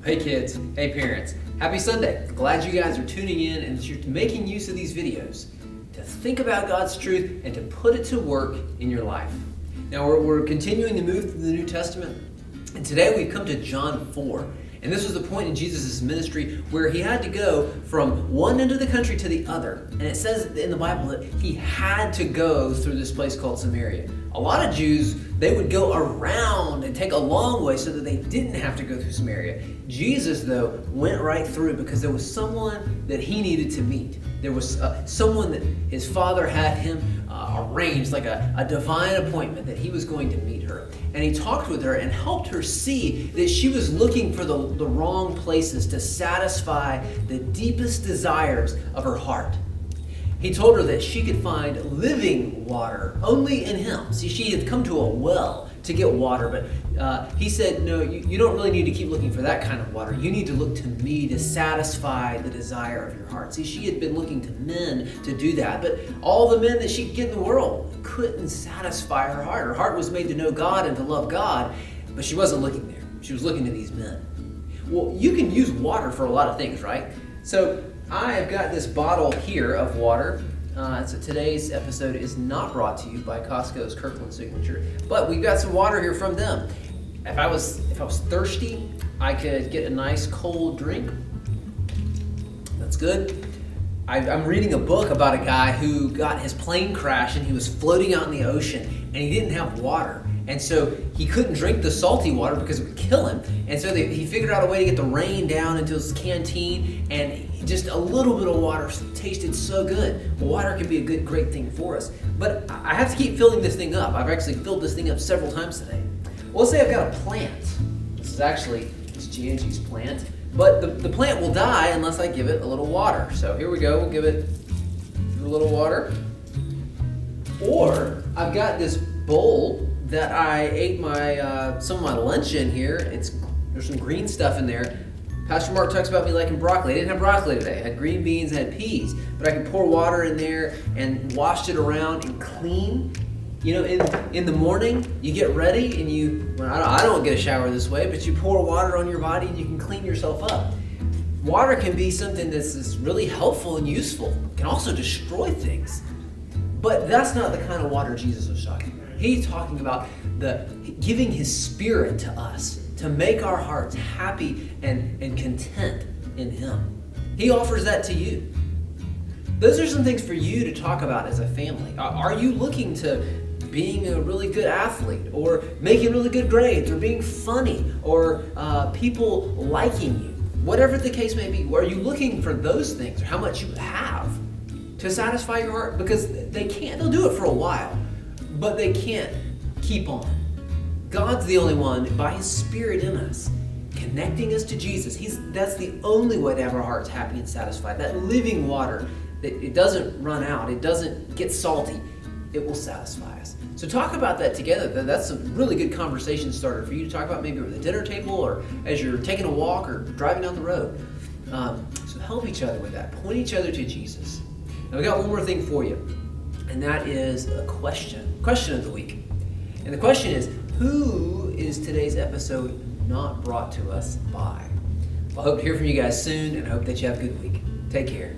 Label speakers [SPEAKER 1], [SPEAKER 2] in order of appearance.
[SPEAKER 1] Hey kids, hey parents, happy Sunday. Glad you guys are tuning in and that you're making use of these videos to think about God's truth and to put it to work in your life. Now we're continuing to move through the New Testament, and today we've come to John 4. And this was the point in Jesus' ministry where he had to go from one end of the country to the other. And it says in the Bible that he had to go through this place called Samaria. A lot of Jews, they would go around and take a long way so that they didn't have to go through Samaria. Jesus, though, went right through because there was someone that he needed to meet. There was someone that his father had him arranged, like a divine appointment, that he was going to meet her. And he talked with her and helped her see that she was looking for the wrong places to satisfy the deepest desires of her heart. He told her that she could find living water only in him. See, she had come to a well to get water, but he said, no, you don't really need to keep looking for that kind of water. You need to look to me to satisfy the desire of your heart. See, she had been looking to men to do that, but all the men that she could get in the world couldn't satisfy her heart. Her heart was made to know God and to love God, but she wasn't looking there. She was looking to these men. Well, you can use water for a lot of things, right? So I have got this bottle here of water. So today's episode is not brought to you by Costco's Kirkland Signature, but we've got some water here from them. If I was thirsty, I could get a nice cold drink. That's good. I'm reading a book about a guy who got his plane crashed and he was floating out in the ocean and he didn't have water. And so he couldn't drink the salty water because it would kill him. And so he figured out a way to get the rain down into his canteen, and just a little bit of water tasted so good. Well, water can be a great thing for us. But I have to keep filling this thing up. I've actually filled this thing up several times today. Well, let's say I've got a plant. This is actually Giangie's plant. But the plant will die unless I give it a little water. So here we go. We'll give it a little water. Or I've got this bowl that I ate some of my lunch in here. There's some green stuff in there. Pastor Mark talks about me liking broccoli. I didn't have broccoli today. I had green beans, I had peas. But I could pour water in there and wash it around and clean. You know, in the morning, you get ready and I don't get a shower this way, but you pour water on your body and you can clean yourself up. Water can be something that's really helpful and useful. It can also destroy things. But that's not the kind of water Jesus was talking about. He's talking about giving his spirit to us to make our hearts happy and content in him. He offers that to you. Those are some things for you to talk about as a family. Are you looking to being a really good athlete, or making really good grades, or being funny, or people liking you? Whatever the case may be, are you looking for those things, or how much you have to satisfy your heart? Because they'll do it for a while, but they can't keep on. God's the only one, by his Spirit in us, connecting us to Jesus. That's the only way to have our hearts happy and satisfied. That living water, it doesn't run out, it doesn't get salty, it will satisfy us. So talk about that together. That's a really good conversation starter for you to talk about, maybe over the dinner table or as you're taking a walk or driving down the road. So help each other with that. Point each other to Jesus. Now we got one more thing for you, and that is a question of the week. And the question is, who is today's episode not brought to us by? Well, I hope to hear from you guys soon, and I hope that you have a good week. Take care.